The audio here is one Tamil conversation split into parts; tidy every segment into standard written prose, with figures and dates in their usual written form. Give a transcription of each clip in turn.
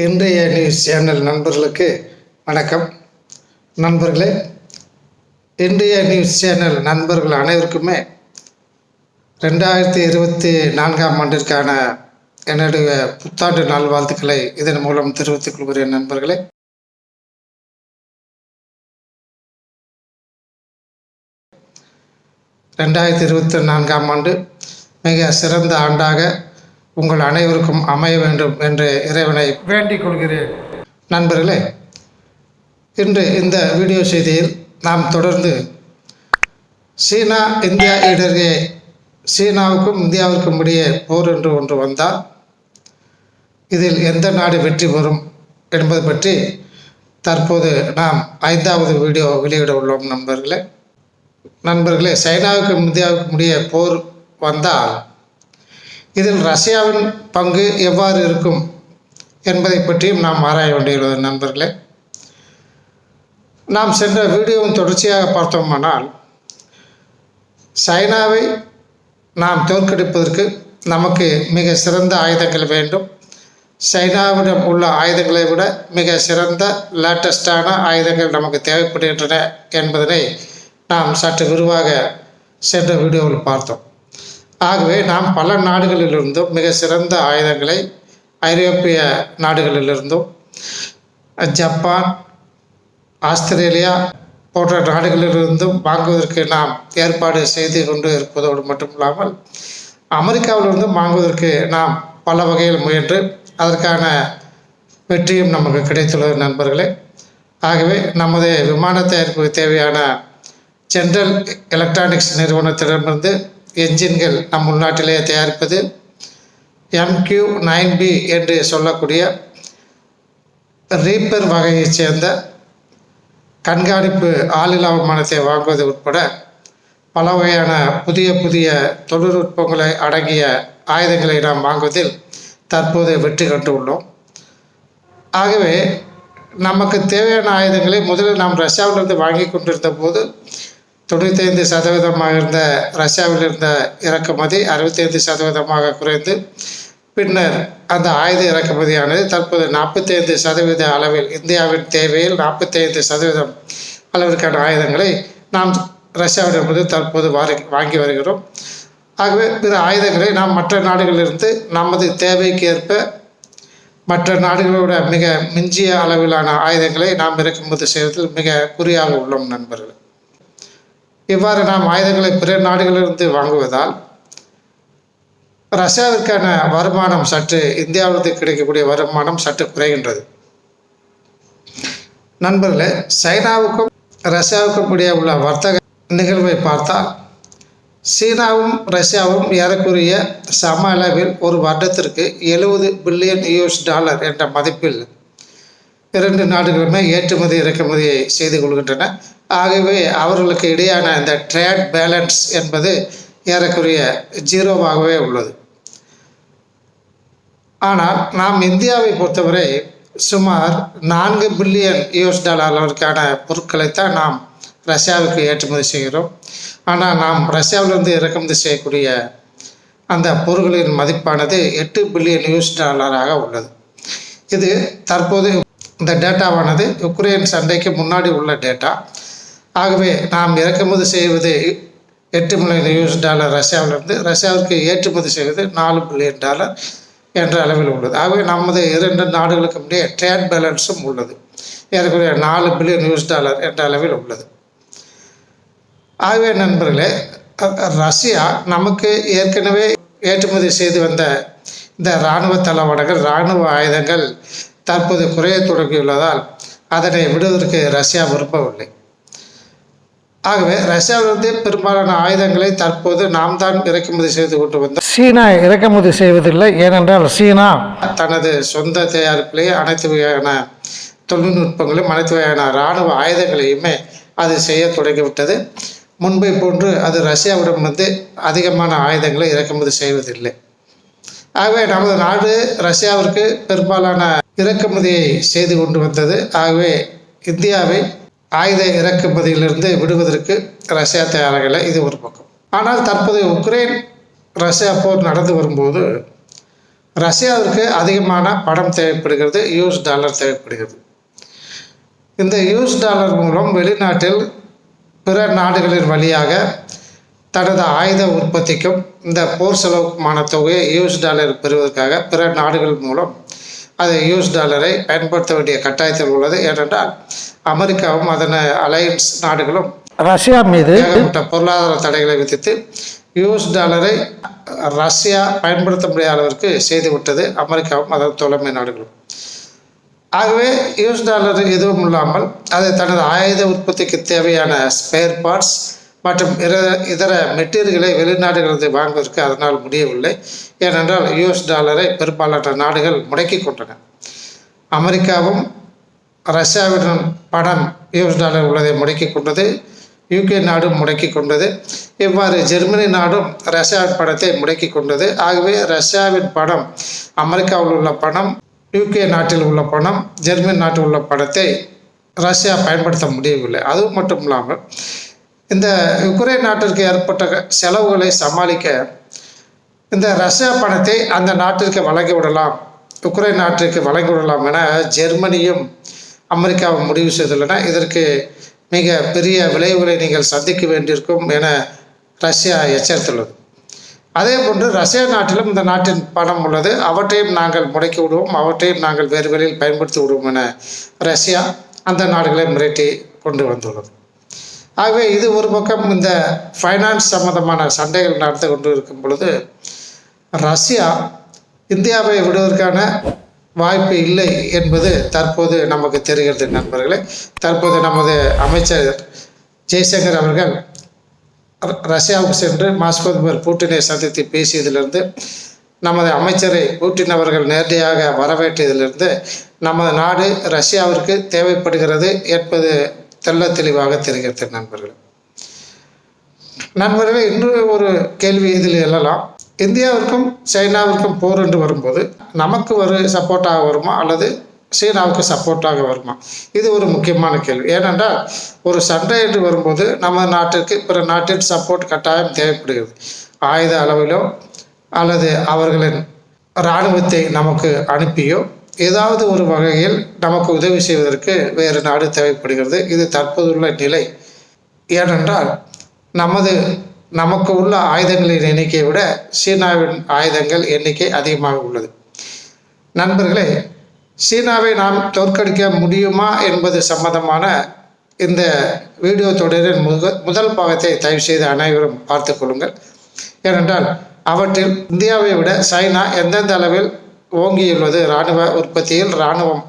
இன்றைய நியூஸ் சேனல் நண்பர்களுக்கு வணக்கம். நண்பர்களே, இன்றைய நியூஸ் சேனல் நண்பர்கள் அனைவருக்குமே 2024ஆம் ஆண்டிற்கான என்னுடைய புத்தாண்டு நல்வாழ்த்துக்களை இதன் மூலம் தெரிவித்துக் கொள்கிறேன். நண்பர்களே, (2024ஆம் ஆண்டு மிக சிறந்த ஆண்டாக உங்கள் அனைவருக்கும் அமைய வேண்டும் என்று இறைவனை வேண்டிக் கொள்கிறேன். நண்பர்களே, இன்று இந்த வீடியோ செய்தியில் நாம் தொடர்ந்து சீனா இந்தியா இடையே சீனாவுக்கும் இந்தியாவிற்கும் இடையே போர் என்று ஒன்று வந்தால் இதில் எந்த நாடு வெற்றி பெறும் என்பது பற்றி தற்போது நாம் 5வது வீடியோ வெளியிட உள்ளோம். நண்பர்களே, சைனாவுக்கும் இந்தியாவுக்கும் இடையே போர் வந்தால் இதில் ரஷ்யாவின் பங்கு எவ்வாறு இருக்கும் என்பதை பற்றியும் நாம் ஆராய வேண்டியுள்ளது. நண்பர்களே, நாம் சென்ற வீடியோவின் தொடர்ச்சியாக பார்த்தோமானால் சைனாவை நாம் தோற்கடிப்பதற்கு நமக்கு மிக சிறந்த ஆயுதங்கள் வேண்டும். சைனாவிடம் உள்ள ஆயுதங்களை விட மிக சிறந்த லேட்டஸ்டான ஆயுதங்கள் நமக்கு தேவைப்படுகின்றன என்பதனை நாம் சற்று விரிவாக சென்ற வீடியோவில் பார்த்தோம். ஆகவே நாம் பல நாடுகளிலிருந்தும் மிக சிறந்த ஆயுதங்களை ஐரோப்பிய நாடுகளிலிருந்தும் ஜப்பான், ஆஸ்திரேலியா போன்ற நாடுகளிலிருந்தும் வாங்குவதற்கு நாம் ஏற்பாடு செய்து கொண்டு இருப்பதோடு மட்டுமில்லாமல் அமெரிக்காவிலிருந்தும் வாங்குவதற்கு நாம் பல வகையில் முயன்று அதற்கான வெற்றியும் நமக்கு கிடைத்துள்ளது. நண்பர்களே, ஆகவே நமது விமான தயாரிப்புக்கு தேவையான ஜெனரல் எலக்ட்ரானிக்ஸ் நிறுவனத்திடமிருந்து என்ஜின்கள் நம் உள்நாட்டிலேயே தயாரிப்பது MQ-9B என்று சொல்லக்கூடிய ரீப்பர் வகையைச் சேர்ந்த கண்காணிப்பு ஆளில்லா விமானத்தை வாங்குவது உட்பட பல வகையான புதிய தொழில்நுட்பங்களை அடங்கிய ஆயுதங்களை நாம் வாங்குவதில் தற்போது வெற்றி கண்டு உள்ளோம். ஆகவே நமக்கு தேவையான ஆயுதங்களை முதலில் நாம் ரஷ்யாவிலிருந்து வாங்கி கொண்டிருந்த போது 95% இருந்த ரஷ்யாவில் இருந்த இறக்குமதி 65% குறைந்து பின்னர் அந்த ஆயுத இறக்குமதியானது தற்போது 45% அளவில் இந்தியாவின் தேவையில் 45% அளவிற்கான ஆயுதங்களை நாம் ரஷ்யாவிடமிருந்து தற்போது வாங்கி வருகிறோம். ஆகவே பிற ஆயுதங்களை நாம் மற்ற நாடுகளிலிருந்து நமது தேவைக்கு ஏற்ப மற்ற நாடுகளோட மிக மிஞ்சிய அளவிலான ஆயுதங்களை நாம் இறக்குமதி செய்வதில் மிக குறியாக உள்ளோம். நண்பர்கள், இவ்வாறு நாம் ஆயுதங்களை பிற நாடுகளிலிருந்து வாங்குவதால் ரஷ்யாவிற்கான வருமானம் சற்று இந்தியாவிலிருந்து கிடைக்கக்கூடிய வருமானம் சற்று குறைகின்றது. நண்பர்களே, சைனாவுக்கும் ரஷ்யாவுக்கும் இடையே உள்ள வர்த்தக நிகழ்வை பார்த்தால் சீனாவும் ரஷ்யாவும் ஏறக்குறைய சம அளவில் ஒரு வருடத்திற்கு $70 பில்லியன் என்ற மதிப்பில் இரண்டு நாடுகளுமே ஏற்றுமதி இறக்குமதியை செய்து கொள்கின்றன. ஆகவே அவர்களுக்கு இடையான இந்த ட்ரேட் பேலன்ஸ் என்பது ஏறக்குறைய ஜீரோவாகவே உள்ளது. ஆனால் நாம் இந்தியாவை பொறுத்தவரை சுமார் $4 பில்லியன் அளவிற்கான பொருட்களைத்தான் நாம் ரஷ்யாவுக்கு ஏற்றுமதி செய்கிறோம். ஆனால் நாம் ரஷ்யாவிலிருந்து இறக்குமதி செய்யக்கூடிய அந்த பொருட்களின் மதிப்பானது $8 பில்லியன் உள்ளது. இது தற்போது இந்த டேட்டாவானது உக்ரைன் சண்டைக்கு முன்னாடி உள்ள டேட்டா. ஆகவே நாம் இறக்குமதி செய்வது $8 பில்லியன் ரஷ்யாவிலிருந்து, ரஷ்யாவிற்கு ஏற்றுமதி செய்வது $4 பில்லியன் என்ற அளவில் உள்ளது. ஆகவே நமது இரண்டு நாடுகளுக்கு இடையே ட்ரேட் பேலன்ஸும் உள்ளது, ஏறக்குறைய $4 பில்லியன் என்ற அளவில் உள்ளது. ஆகவே நண்பர்களே, ரஷ்யா நமக்கு ஏற்கனவே ஏற்றுமதி செய்து வந்த இந்த இராணுவ தளவாடங்கள், இராணுவ ஆயுதங்கள் தற்போது குறைய தொடங்கியுள்ளதால் அதனை விடுவதற்கு ரஷ்யா விரும்பவில்லை. ஆகவே ரஷ்யாவிலிருந்து பெரும்பாலான ஆயுதங்களை தற்போது நாம் தான் இறக்குமதி செய்து கொண்டு வந்தோம். சீனா இறக்குமதி செய்வதில்லை. ஏனென்றால் சீனா தனது சொந்த தயாரிப்பிலேயே அனைத்து வகையான தொழில்நுட்பங்களையும் அனைத்து வகையான இராணுவ ஆயுதங்களையுமே அது செய்ய தொடங்கிவிட்டது. முன்பை போன்று அது ரஷ்யாவிடமிருந்து அதிகமான ஆயுதங்களை இறக்குமதி செய்வதில்லை. ஆகவே நமது நாடு ரஷ்யாவிற்கு பெரும்பாலான இறக்குமதியை செய்து கொண்டு வந்தது. ஆகவே இந்தியாவை ஆயுத இறக்குமதியிலிருந்து விடுவதற்கு ரஷ்யா தயாராகலை. இது ஒரு பக்கம். ஆனால் தற்போது உக்ரைன் ரஷ்யா போர் நடந்து வரும்போது ரஷ்யாவிற்கு அதிகமான பணம் தேவைப்படுகிறது, யூஎஸ் டாலர் தேவைப்படுகிறது. இந்த யூஎஸ் டாலர் மூலம் வெளிநாட்டில் பிற நாடுகளின் வழியாக தனது ஆயுத உற்பத்திக்கும் இந்த போர் செலவுக்குமான தொகையை யூஎஸ் டாலர் பெறுவதற்காக பிற நாடுகள் மூலம் அதை யூஎஸ் டாலரை பயன்படுத்த வேண்டிய கட்டாயத்தில் உள்ளது. ஏனென்றால் அமெரிக்காவும் அதன் அலையன்ஸ் நாடுகளும் ரஷ்யா மீது ஏகப்பட்ட பொருளாதார தடைகளை விதித்து யூஎஸ் டாலரை ரஷ்யா பயன்படுத்த முடியாத அளவிற்கு செய்துவிட்டது அமெரிக்காவும் அதன் தோழமை நாடுகளும். ஆகவே யூஎஸ் டாலர் எதுவும் இல்லாமல் அதை தனது ஆயுத உற்பத்திக்கு தேவையான ஸ்பேர் பார்ட்ஸ் மற்றும் இதர மெட்டீரியல்களை வெளிநாடுகளது வாங்குவதற்கு அதனால் முடியவில்லை. ஏனென்றால் யூஎஸ் டாலரை பெரும்பாலான நாடுகள் முடக்கி கொண்டன. அமெரிக்காவும் ரஷ்யாவின் பணம் யூஎஸ் டாலர் உள்ளதை முடக்கி கொண்டது, யூகே நாடும் முடக்கி கொண்டது. இவ்வாறு ஜெர்மனி நாடும் ரஷ்யாவின் பணத்தை முடக்கி கொண்டது. ஆகவே ரஷ்யாவின் பணம், அமெரிக்காவில் உள்ள பணம், யூகே நாட்டில் உள்ள பணம், ஜெர்மனி நாட்டில் உள்ள பணத்தை ரஷ்யா பயன்படுத்த முடியவில்லை. அதுவும் மட்டும் இல்லாமல் இந்த உக்ரைன் நாட்டிற்கு ஏற்பட்ட செலவுகளை சமாளிக்க இந்த ரஷ்யா பணத்தை அந்த நாட்டிற்கு வழங்கிவிடலாம், உக்ரைன் நாட்டிற்கு வழங்கிவிடலாம் என ஜெர்மனியும் அமெரிக்காவும் முடிவு செய்துள்ளன. இதற்கு மிக பெரிய விளைவுகளை நீங்கள் சந்திக்க வேண்டியிருக்கும் என ரஷ்யா எச்சரித்துள்ளது. அதே போன்று ரஷ்யா நாட்டிலும் இந்த நாட்டின் பணம் உள்ளது, அவற்றையும் நாங்கள் முடக்கி விடுவோம், அவற்றையும் நாங்கள் வேறு வழியில் பயன்படுத்தி விடுவோம் என ரஷ்யா அந்த நாடுகளை மிரட்டி கொண்டு வந்துள்ளது. ஆகவே இது ஒரு பக்கம் இந்த ஃபைனான்ஸ் சம்பந்தமான சண்டைகள் நடந்து கொண்டு இருக்கும் பொழுது ரஷ்யா இந்தியாவை விடுவதற்கான வாய்ப்பு இல்லை என்பது தற்போது நமக்கு தெரிகிறது நண்பர்களே. தற்போது நமது அமைச்சர் ஜெய்சங்கர் அவர்கள் ரஷ்யாவுக்கு சென்று மாஸ்கோ அதிபர் புட்டினை சந்தித்து பேசியதிலிருந்து, நமது அமைச்சரை புட்டின் அவர்கள் நேரடியாக வரவேற்றதிலிருந்து நமது நாடு ரஷ்யாவிற்கு தேவைப்படுகிறது என்பது தெள்ள தெளிவாக தெரிகிறது நண்பர்களே. இன்று ஒரு கேள்வி இதில் எழலாம். இந்தியாவிற்கும் சைனாவிற்கும் போர் என்று வரும்போது நமக்கு சப்போர்ட்டாக வருமா அல்லது சீனாவுக்கு சப்போர்ட்டாக வருமா? இது ஒரு முக்கியமான கேள்வி. ஏனென்றால் ஒரு சண்டை என்று வரும்போது நம்ம நாட்டிற்கு பிற நாட்டின் சப்போர்ட் கட்டாயம் தேவைப்படுகிறது. ஆயுத அளவிலோ அல்லது அவர்களின் இராணுவத்தை நமக்கு அனுப்பியோ ஏதாவது ஒரு வகையில் நமக்கு உதவி செய்வதற்கு வேறு நாடு தேவைப்படுகிறது. இது தற்போதுள்ள நிலை. ஏனென்றால் நமக்கு உள்ள ஆயுதங்களின் எண்ணிக்கையை விட சீனாவின் ஆயுதங்கள் எண்ணிக்கை அதிகமாக உள்ளது. நண்பர்களே, சீனாவை நாம் தோற்கடிக்க முடியுமா என்பது சம்பந்தமான இந்த வீடியோ தொடரின் முதல் பாகத்தை தயவு செய்து அனைவரும் பார்த்து கொள்ளுங்கள். ஏனென்றால் அவற்றில் இந்தியாவை விட சைனா எந்தெந்த அளவில் ஓங்கியுள்ளது, இராணுவ உற்பத்தியில், இராணுவம்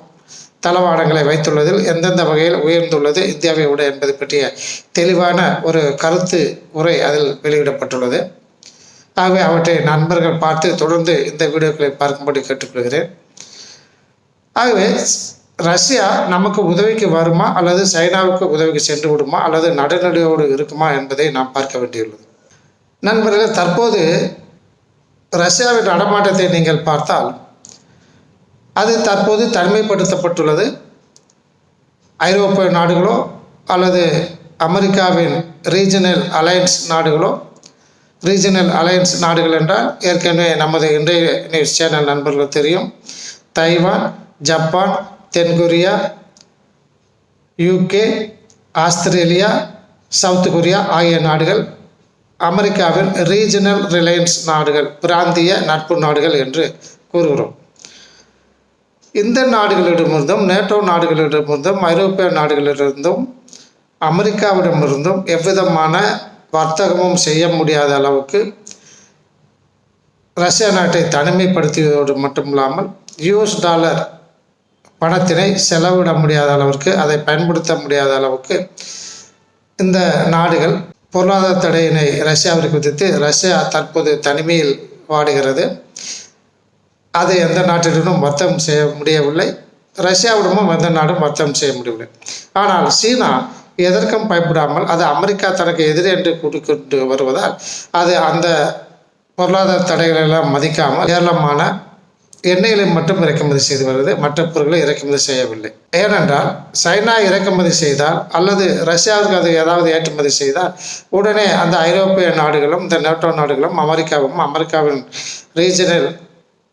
தளவாடங்களை வைத்துள்ளதில் எந்தெந்த வகையில் உயர்ந்துள்ளது இந்தியாவை விட என்பது பற்றிய தெளிவான ஒரு கருத்து உரை அதில் வெளியிடப்பட்டுள்ளது. ஆகவே அவற்றை நண்பர்கள் பார்த்து தொடர்ந்து இந்த வீடியோக்களை பார்க்கும்படி கேட்டுக்கொள்கிறேன். ஆகவே ரஷ்யா நமக்கு உதவிக்கு வருமா அல்லது சைனாவுக்கு உதவிக்கு சென்று விடுமா அல்லது நடுநடுவோடு இருக்குமா என்பதை நாம் பார்க்க வேண்டியுள்ளது. நண்பர்களே, தற்போது ரஷ்யாவின் நடமாட்டத்தை நீங்கள் பார்த்தால் அது தற்போது தனிமைப்படுத்தப்பட்டுள்ளது. ஐரோப்பிய நாடுகளோ அல்லது அமெரிக்காவின் ரீஜனல் அலையன்ஸ் நாடுகளோ, ரீஜனல் அலையன்ஸ் நாடுகள் என்றால் ஏற்கனவே நமது இன்றைய நியூஸ் சேனல் நண்பர்கள் தெரியும். தைவான், ஜப்பான், தென்கொரியா, யூகே, ஆஸ்திரேலியா, சவுத் கொரியா ஆகிய நாடுகள் அமெரிக்காவின் ரீஜனல் ரிலையன்ஸ் நாடுகள், பிராந்திய நட்பு நாடுகள் என்று கூறுகிறோம். இந்த நாடுகளிடமிருந்தும், நேட்டோ நாடுகளிடமிருந்தும், ஐரோப்பிய நாடுகளிலிருந்தும், அமெரிக்காவிடமிருந்தும் எவ்விதமான வர்த்தகமும் செய்ய முடியாத அளவுக்கு ரஷ்யா நாட்டை தனிமைப்படுத்தியதோடு மட்டுமில்லாமல் யூஎஸ் டாலர் பணத்தினை செலவிட முடியாத அளவிற்கு, அதை பயன்படுத்த முடியாத அளவுக்கு இந்த நாடுகள் பொருளாதார தடையினை ரஷ்யாவிற்கு விதித்து ரஷ்யா தற்போது தனிமையில் வாடுகிறது. அது எந்த நாட்டிடமும் வர்த்தகம் செய்ய முடியவில்லை, ரஷ்யாவிடமும் எந்த நாடும் வர்த்தகம் செய்ய முடியவில்லை. ஆனால் சீனா எதற்கும் பயப்படாமல், அது அமெரிக்கா தனக்கு எதிரே என்று கூட்டிக்கொண்டு வருவதால் அது அந்த பொருளாதார தடைகளெல்லாம் மதிக்காமல் ஏராளமான எண்ணெய்களை மட்டும் இறக்குமதி செய்து வருகிறது, மற்ற பொருட்களை இறக்குமதி செய்யவில்லை. ஏனென்றால் சைனா இறக்குமதி செய்தால் அல்லது ரஷ்யாவுக்கு அது ஏதாவது ஏற்றுமதி செய்தால் உடனே அந்த ஐரோப்பிய நாடுகளும் இந்த நேட்டோ நாடுகளும் அமெரிக்காவின் ரீஜனல்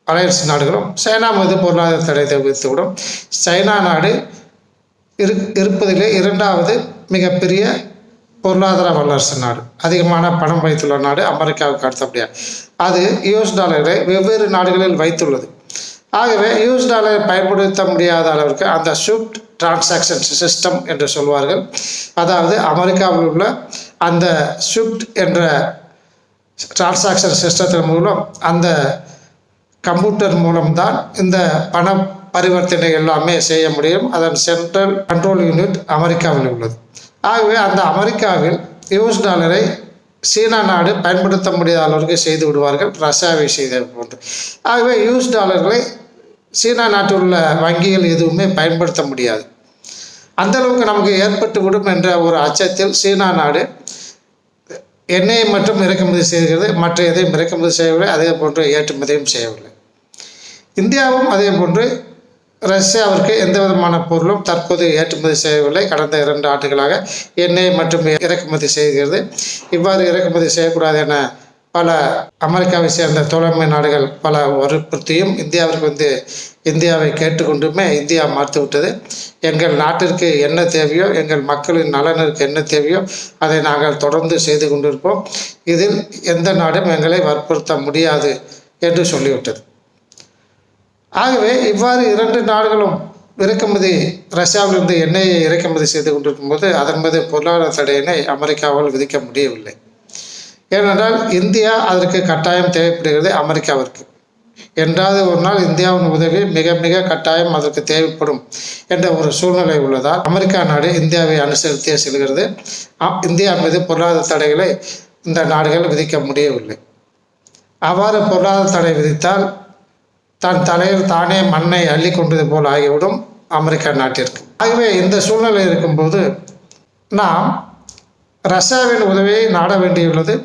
அலையன்ஸ் நாடுகளும் சைனா மீது பொருளாதார தடை விதித்துவிடும். சைனா நாடு இருப்பதிலே இரண்டாவது மிகப்பெரிய பொருளாதார வல்லரசு நாடு, அதிகமான பணம் வைத்துள்ள நாடு அமெரிக்காவுக்கு அடுத்தபடியாக. அது US$ வெவ்வேறு நாடுகளில் வைத்துள்ளது. ஆகவே US$ பயன்படுத்த முடியாத அளவிற்கு அந்த ஸ்விஃப்ட் டிரான்சாக்ஷன் சிஸ்டம் என்று சொல்வார்கள். அதாவது அமெரிக்காவில் உள்ள அந்த ஸ்விஃப்ட் என்ற டிரான்சாக்ஷன் சிஸ்டத்தின் மூலம், அந்த கம்ப்யூட்டர் மூலம்தான் இந்த பண பரிவர்த்தனை எல்லாமே செய்ய முடியும். அதன் சென்ட்ரல் கண்ட்ரோல் யூனிட் அமெரிக்காவில் உள்ளது. ஆகவே அந்த அமெரிக்காவில் US$ சீனா நாடு பயன்படுத்த முடியாத அளவிற்கு செய்து விடுவார்கள், ரஷ்யாவை செய்த போன்று. ஆகவே US$ சீனா நாட்டில் உள்ள வங்கிகள் எதுவுமே பயன்படுத்த முடியாது. அந்தளவுக்கு நமக்கு ஏற்பட்டு விடும் என்ற ஒரு அச்சத்தில் சீனா நாடு எண்ணெயை மட்டும் இறக்குமதி செய்கிறது, மற்ற எதையும் இறக்குமதி செய்யவில்லை, அதே போன்று ஏற்றுமதியும் செய்யவில்லை. இந்தியாவும் அதே போன்று ரஷ்யாவிற்கு எந்த விதமான பொருளும் தற்போது ஏற்றுமதி செய்யவில்லை. கடந்த 2 ஆண்டுகளாக எண்ணெய் மற்றும் இறக்குமதி செய்கிறது. இவ்வாறு இறக்குமதி செய்யக்கூடாது என பல அமெரிக்காவை சேர்ந்த தோழமை நாடுகள் பல வற்புறுத்தியும் இந்தியாவை கேட்டுக்கொண்டுமே இந்தியா மறுத்துவிட்டது. எங்கள் நாட்டிற்கு என்ன தேவையோ, எங்கள் மக்களின் நலனிற்கு என்ன தேவையோ அதை நாங்கள் தொடர்ந்து செய்து கொண்டிருப்போம், இதில் எந்த நாடும் எங்களை வற்புறுத்த முடியாது என்று சொல்லிவிட்டது. ஆகவே இவ்வாறு 2 நாடுகளும் ரஷ்யாவிலிருந்து எண்ணெயை இறக்குமதி செய்து கொண்டிருக்கும் போது அதன் மீது பொருளாதார தடையினை அமெரிக்காவால் விதிக்க முடியவில்லை. ஏனென்றால் இந்தியா அதற்கு கட்டாயம் தேவைப்படுகிறது. அமெரிக்காவிற்கு என்றாவது ஒரு நாள் இந்தியாவின் உதவி மிக மிக கட்டாயம் அதற்கு தேவைப்படும் என்ற ஒரு சூழ்நிலை உள்ளதால் அமெரிக்கா நாடு இந்தியாவை அனுசரித்தே செல்கிறது. இந்தியா மீது பொருளாதார தடைகளை இந்த நாடுகள் விதிக்க முடியவில்லை. அவ்வாறு பொருளாதார தடை விதித்தால் தன் தலையில் தானே மண்ணை அள்ளி கொண்டது போல் ஆகிவிடும் அமெரிக்கா நாட்டிற்கு. ஆகவே இந்த சூழ்நிலை இருக்கும்போது நாம் ரஷ்யாவின் உதவியை நாட வேண்டியுள்ளது.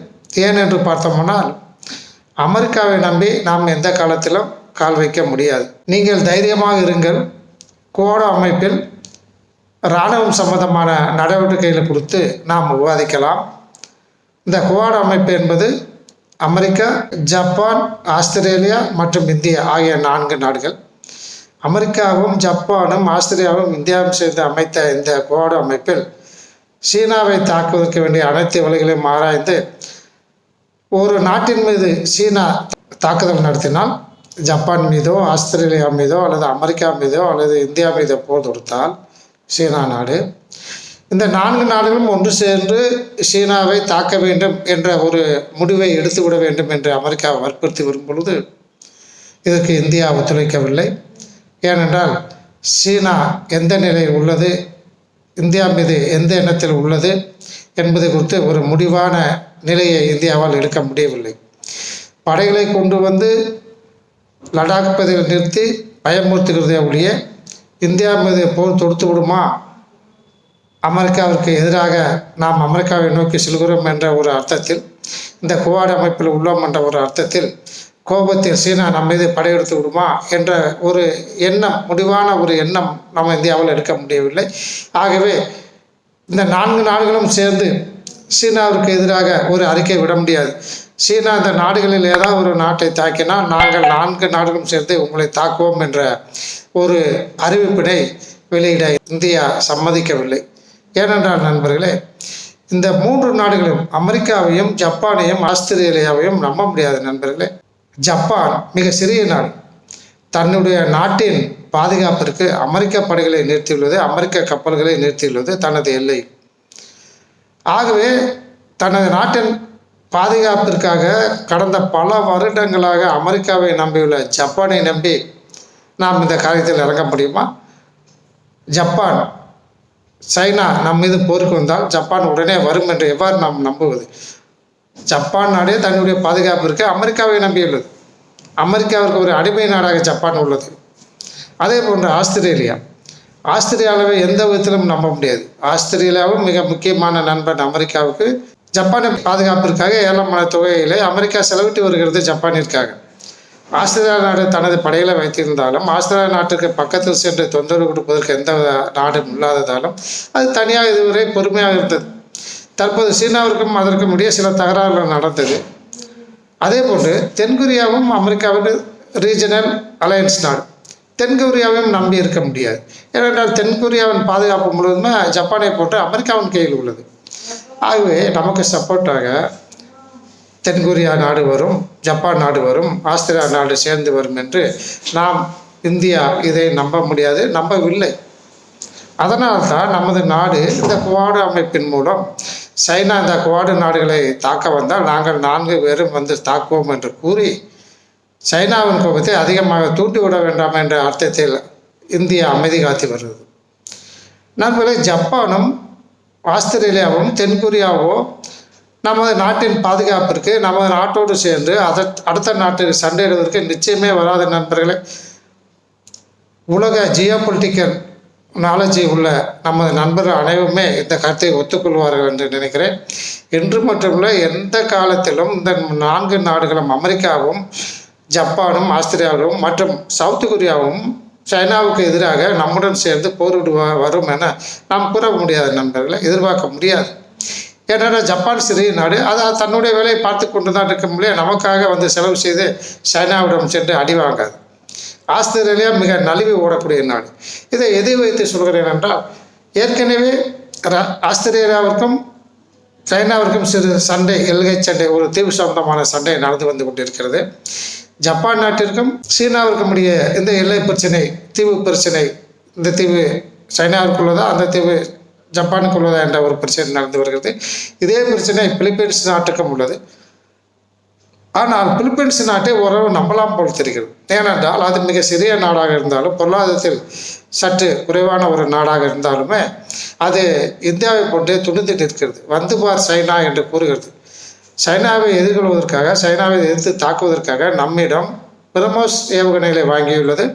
ஏன் என்று பார்த்தோம்னால் அமெரிக்காவை நம்பி நாம் எந்த காலத்திலும் கால் வைக்க முடியாது. நீங்கள் தைரியமாக இருங்கள். குவாட் அமைப்பில் இராணுவம் சம்பந்தமான நடவடிக்கைகளை கொடுத்து நாம் விவாதிக்கலாம். இந்த குவாட் அமைப்பு என்பது அமெரிக்கா, ஜப்பான், ஆஸ்திரேலியா மற்றும் இந்தியா ஆகிய 4 நாடுகள். அமெரிக்காவும் ஜப்பானும் ஆஸ்திரேலியாவும் இந்தியாவும் சேர்ந்து அமைத்த இந்த குவாட் அமைப்பில் சீனாவை தாக்குவதற்கு வேண்டிய அனைத்து வழிகளையும் ஆராய்ந்து ஒரு நாட்டின் மீது சீனா தாக்குதல் நடத்தினால் ஜப்பான் மீதோ ஆஸ்திரேலியா மீதோ அல்லது அமெரிக்கா மீதோ அல்லது இந்தியா மீதோ போர் தொடுத்தால் சீனா நாடு, இந்த 4 நாடுகளும் ஒன்று சேர்ந்து சீனாவை தாக்க வேண்டும் என்ற ஒரு முடிவை எடுத்துவிட வேண்டும் என்று அமெரிக்கா வற்புறுத்தி வரும் பொழுது இதற்கு இந்தியா ஒத்துழைக்கவில்லை. ஏனென்றால் சீனா எந்த நிலையில் உள்ளது, இந்தியா மீது எந்த எண்ணத்தில் உள்ளது என்பது குறித்து ஒரு முடிவான நிலையை இந்தியாவால் எடுக்க முடியவில்லை. படைகளை கொண்டு வந்து லடாக் பகுதியில் நிறுத்தி பயமுறுத்துகிறதே ஒழிய இந்தியா மீது போர் தொடுத்து விடுமா, அமெரிக்காவிற்கு எதிராக நாம் அமெரிக்காவை நோக்கி செல்கிறோம் என்ற ஒரு அர்த்தத்தில், இந்த குவாட் அமைப்பில் உள்ளோம் என்ற ஒரு அர்த்தத்தில், கோபத்தில் சீனா நம் மீது படையெடுத்து விடுமா என்ற ஒரு எண்ணம், முடிவான ஒரு எண்ணம் நம்ம இந்தியாவில் எடுக்க முடியவில்லை. ஆகவே இந்த 4 நாடுகளும் சேர்ந்து சீனாவிற்கு எதிராக ஒரு அறிக்கை விட முடியாது. சீனா இந்த நாடுகளில் ஏதாவது ஒரு நாட்டை தாக்கினால் நாங்கள் 4 நாடுகளும் சேர்ந்து உங்களை தாக்குவோம் என்ற ஒரு அறிவிப்பினை வெளியிட இந்தியா சம்மதிக்கவில்லை. ஏனென்றால் நண்பர்களே, இந்த 3 நாடுகளும் அமெரிக்காவையும் ஜப்பானையும் ஆஸ்திரேலியாவையும் நம்ப முடியாது நண்பர்களே. ஜப்பான் மிக சிறிய நாடு. தன்னுடைய நாட்டின் பாதுகாப்பிற்கு அமெரிக்க படைகளை நிறுத்தியுள்ளது, அமெரிக்க கப்பல்களை நிறுத்தியுள்ளது தனது எல்லை. ஆகவே தனது நாட்டின் பாதுகாப்பிற்காக கடந்த பல வருடங்களாக அமெரிக்காவை நம்பியுள்ள ஜப்பானை நம்பி நாம் இந்த காரியத்தில் இறங்க முடியுமா? ஜப்பான், சைனா நம் மீது போருக்கு வந்தால் ஜப்பான் உடனே வரும் என்று எவ்வாறு நாம் நம்புவது? ஜப்பான் நாடே தன்னுடைய பாதுகாப்பிற்கு அமெரிக்காவை நம்பியுள்ளது. அமெரிக்காவிற்கு ஒரு அடிமை நாடாக ஜப்பான் உள்ளது. அதே போன்று ஆஸ்திரேலியாவை எந்த விதத்திலும் நம்ப முடியாது. ஆஸ்திரேலியாவும் மிக முக்கியமான நண்பன் அமெரிக்காவுக்கு. ஜப்பானின் பாதுகாப்பிற்காக ஏராளமான தொகையிலே அமெரிக்கா செலவிட்டு வருகிறது ஜப்பானிற்காக. ஆஸ்திரேலியா நாடு தனது படைகளை வைத்திருந்தாலும் ஆஸ்திரேலியா நாட்டுக்கு பக்கத்தில் சென்று தொந்தரவு கொடுப்பதற்கு எந்த நாடும் இல்லாததாலும் அது தனியாக இதுவரை பொறுமையாக இருந்தது. தற்போது சீனாவிற்கும் அதற்கும் இடையே சில தகராறுகள் நடந்தது. அதே போன்று தென்கொரியாவும் அமெரிக்காவின் ரீஜனல் அலையன்ஸ் நாடு. தென்கொரியாவையும் நம்பி இருக்க முடியாது. ஏனென்றால் தென்கொரியாவின் பாதுகாப்பு முழுவதுமே ஜப்பானை போட்டு அமெரிக்காவின் கையில் உள்ளது. ஆகவே நமக்கு சப்போர்ட்டாக தென்கொரியா நாடு வரும், ஜப்பான் நாடு வரும், ஆஸ்திரேலியா நாடு சேர்ந்து வரும் என்று நாம் இந்தியா இதை நம்ப முடியாது, நம்பவில்லை. அதனால்தான் நமது நாடு இந்த குவாடு அமைப்பின் மூலம் சைனா இந்த குவாடு நாடுகளை தாக்க வந்தால் நாங்கள் 4 பேரும் வந்து தாக்குவோம் என்று கூறி சைனாவின் கோபத்தை அதிகமாக தூண்டிவிட வேண்டாம் என்ற அர்த்தத்தில் இந்தியா அமைதி காத்து வருகிறது. நண்பர்களே, ஜப்பானும் ஆஸ்திரேலியாவும் தென்கொரியாவோ நமது நாட்டின் பாதுகாப்பிற்கு நமது நாட்டோடு சேர்ந்து அடுத்த நாட்டுக்கு சண்டையிடுவதற்கு நிச்சயமே வராத நண்பர்களே. உலக ஜியோபொலிட்டிக்கல் நாலேஜை உள்ள நமது நண்பர்கள் அனைவருமே இந்த கருத்தை ஒத்துக்கொள்வார்கள் என்று நினைக்கிறேன். இன்று மட்டுமல்ல, எந்த காலத்திலும் இந்த 4 நாடுகளும் அமெரிக்காவும் ஜப்பானும் ஆஸ்திரேலியாவும் மற்றும் சவுத் கொரியாவும் சைனாவுக்கு எதிராக நம்முடன் சேர்ந்து போரிடு வரும் என நாம் கூற முடியாது நண்பர்களை, எதிர்பார்க்க முடியாது. ஏன்னா ஜப்பான் சிறிய நாடு, அது தன்னுடைய வேலையை பார்த்து கொண்டு தான் இருக்க முடியாது. நமக்காக வந்து செலவு செய்து சைனாவிடம் சென்று அடி வாங்காது. ஆஸ்திரேலியா மிக நழுவி ஓடக்கூடிய நாடு. இதை எதை வைத்து சொல்கிறேன் என்றால், ஏற்கனவே ஆஸ்திரேலியாவிற்கும் சைனாவிற்கும் சிறு சண்டை, எல்கை சண்டை, ஒரு தீவு சம்பந்தமான சண்டை நடந்து வந்து கொண்டிருக்கிறது. ஜப்பான் நாட்டிற்கும் சீனாவிற்கும் இடையே இந்த எல்லை பிரச்சனை, தீவு பிரச்சனை, இந்த தீவு சைனாவிற்குள்ளதா அந்த தீவு ஜப்பானுக்குள்ளதா என்ற ஒரு பிரச்சனை நடந்து வருகிறது. இதே பிரச்சனை பிலிப்பைன்ஸ் நாட்டுக்கும் உள்ளது. ஆனால் பிலிப்பைன்ஸ் நாட்டை ஓரளவு நம்பலாம் போல் தெரிகிறது. ஏனென்றால் அது மிக சிறிய நாடாக இருந்தாலும், பொருளாதாரத்தில் சற்று குறைவான ஒரு நாடாக இருந்தாலுமே அது இந்தியாவை போன்றே துணிந்து நிற்கிறது. வந்து பார் சைனா என்று கூறுகிறது. சைனாவை எதிர்கொள்வதற்காக, சைனாவை எதிர்த்து தாக்குவதற்காக நம்மிடம் பிரமோஸ் ஏவுகணைகளை வாங்கியுள்ளது.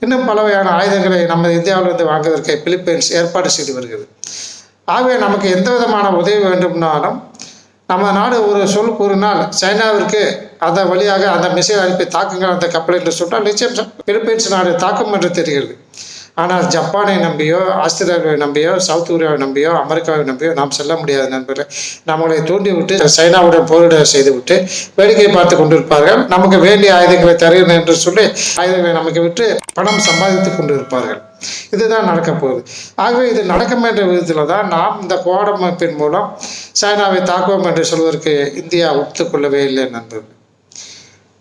இன்னும் பல வகையான ஆயுதங்களை நம்ம இந்தியாவிலிருந்து வாங்குவதற்கு பிலிப்பைன்ஸ் ஏற்பாடு செய்து வருகிறது. ஆகவே நமக்கு எந்த விதமான உதவி வேண்டும்னாலும் நம்ம நாடு ஒரு சொல் கூறினால் சைனாவிற்கு அந்த வழியாக அந்த மிசைல் அனுப்பி தாக்குங்கள் அந்த கப்பல் என்று சொன்னால் நிச்சயம் பிலிப்பைன்ஸ் நாடு தாக்கும் என்று தெரிகிறது. ஆனால் ஜப்பானை நம்பியோ, ஆஸ்திரேலியாவை நம்பியோ, சவுத் கொரியாவை நம்பியோ, அமெரிக்காவை நம்பியோ நாம் செல்ல முடியாத நண்பர்கள். நம்மளை தூண்டிவிட்டு சைனாவுடன் போரிட செய்துவிட்டு வேடிக்கை பார்த்து கொண்டிருப்பார்கள். நமக்கு வேண்டிய ஆயுதங்களை தருகிறேன் என்று சொல்லி ஆயுதங்களை நமக்கு விட்டு பணம் சம்பாதித்து கொண்டிருப்பார்கள். இதுதான் நடக்கப் போகுது. ஆகவே இது நடக்கும் என்ற விதத்தில் தான் நாம் இந்த குவாட் அமைப்பின் மூலம் சைனாவை தாக்குவோம் என்று சொல்வதற்கு இந்தியா ஒத்துக்கொள்ளவே இல்லை நண்பர்கள்.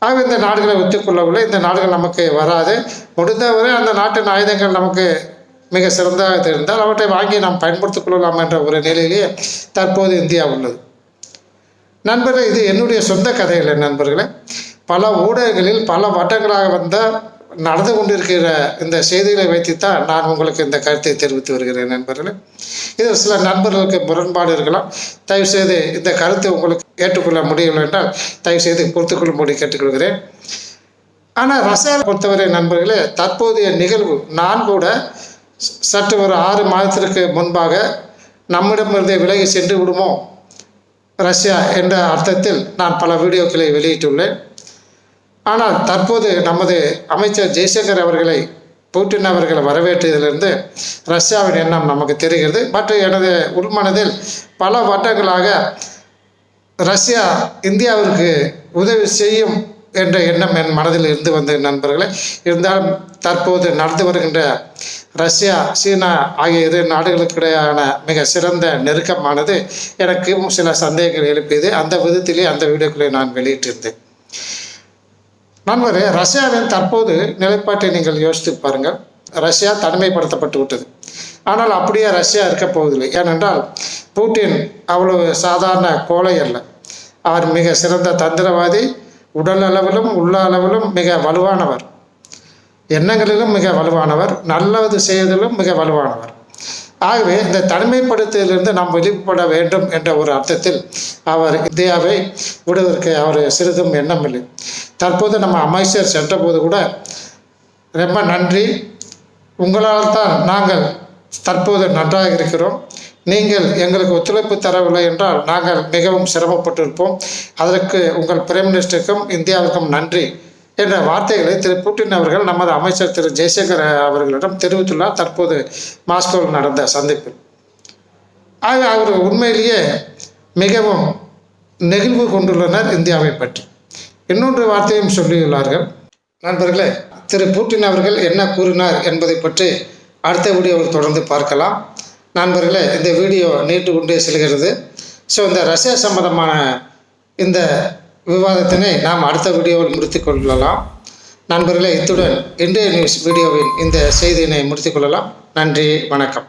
ஆகவே இந்த நாடுகளை ஒத்துக்கொள்ளவில்லை. இந்த நாடுகள் நமக்கு வராது. முடிந்தவரை அந்த நாட்டின் ஆயுதங்கள் நமக்கு மிக சிறந்ததாக தெரிந்தால் அவற்றை வாங்கி நாம் பயன்படுத்திக் கொள்ளலாம் என்ற ஒரு நிலையிலேயே தற்போது இந்தியா உள்ளது. நண்பர்களே, இது என்னுடைய சொந்த கதை இல்லை நண்பர்களே. பல ஊடகங்களில் பல வட்டங்களாக வந்த நடந்து கொண்டிருக்கிற இந்த செய்திகளை வைத்துத்தான் நான் உங்களுக்கு இந்த கருத்தை தெரிவித்து வருகிறேன் நண்பர்களே. இது சில நண்பர்களுக்கு முரண்பாடு இருக்கலாம். தயவுசெய்து இந்த கருத்தை உங்களுக்கு ஏற்றுக்கொள்ள முடியவில்லை என்றால் தயவுசெய்து பொறுத்துக்கொள்ளும்படி கேட்டுக்கொள்கிறேன். ஆனால் ரஷ்யாவை பொறுத்தவரை நண்பர்களே, தற்போதைய நிகழ்வு நான் கூட சற்று ஒரு 6 மாதத்திற்கு முன்பாக நம்மிடமிருந்தே விலகி சென்று விடுமோ ரஷ்யா என்ற அர்த்தத்தில் நான் பல வீடியோக்களை வெளியிட்டுள்ளேன். ஆனால் தற்போது நமது அமைச்சர் ஜெய்சங்கர் அவர்களை, புட்டின் அவர்களை வரவேற்றதிலிருந்து ரஷ்யாவின் எண்ணம் நமக்கு தெரிகிறது. மற்றும் எனது உள்மனதில் பல வட்டங்களாக ரஷ்யா இந்தியாவிற்கு உதவி செய்யும் என்ற எண்ணம் என் மனதில் இருந்து வந்த நண்பர்களே. இருந்தாலும் தற்போது நடந்து வருகின்ற ரஷ்யா, சீனா ஆகிய 2 நாடுகளுக்கிடையான மிக சிறந்த நெருக்கமானது எனக்கு சில சந்தேகங்கள் எழுப்பியது. அந்த விதத்திலே அந்த வீடியோக்களை நான் வெளியிட்டிருந்தேன். நண்பரே, ரஷ்யாவின் தற்போது நிலைப்பாட்டை நீங்கள் யோசித்து பாருங்கள். ரஷ்யா தனிமைப்படுத்தப்பட்டு விட்டது. ஆனால் அப்படியே ரஷ்யா இருக்க போவதில்லை. ஏனென்றால் புட்டின் அவ்வளவு சாதாரண கோழை அல்ல. அவர் மிக சிறந்த தந்திரவாதி. உடல் அளவிலும் உள்ள அளவிலும் மிக வலுவானவர். எண்ணங்களிலும் மிக வலுவானவர். நல்லது செய்வதிலும் மிக வலுவானவர். ஆகவே இந்த தனிமைப்படுத்துவதிலிருந்து நாம் வெளிப்பட வேண்டும் என்ற ஒரு அர்த்தத்தில் அவர் இந்தியாவை விடுவதற்கு அவர் சிறிதும் எண்ணமில்லை. தற்போது நம்ம அமைச்சர் சென்றபோது கூட ரொம்ப நன்றி, உங்களால் தான் நாங்கள் தற்போது நன்றாக இருக்கிறோம். நீங்கள் எங்களுக்கு ஒத்துழைப்பு தரவில்லை என்றால் நாங்கள் மிகவும் சிரமப்பட்டிருப்போம். அதற்கு உங்கள் பிரைம் மினிஸ்டருக்கும் இந்தியாவுக்கும் நன்றி என்ற வார்த்தைகளை திரு புட்டின் அவர்கள் நமது அமைச்சர் திரு ஜெய்சங்கர் அவர்களிடம் தெரிவித்துள்ளார் தற்போது மாஸ்கோவில் நடந்த சந்திப்பில். ஆக அவர் உண்மையிலேயே மிகவும் நெகிழ்வு கொண்டுள்ளனர் இந்தியாவை பற்றி. இன்னொன்று வார்த்தையும் சொல்லியுள்ளார்கள். நண்பர்களே, திரு புட்டின் அவர்கள் என்ன கூறினார் என்பதை பற்றி அடுத்த வீடியோவில் தொடர்ந்து பார்க்கலாம். நண்பர்களே, இந்த வீடியோ நீட்டு கொண்டே செல்கிறது. ஸோ இந்த ரஷ்யா சம்பந்தமான இந்த விவாதத்தினை நாம் அடுத்த வீடியோவில் முடித்து கொள்ளலாம். நண்பர்களே, இத்துடன் இன்றைய நியூஸ் வீடியோவின் இந்த செய்தியினை முடித்துக் கொள்ளலாம். நன்றி, வணக்கம்.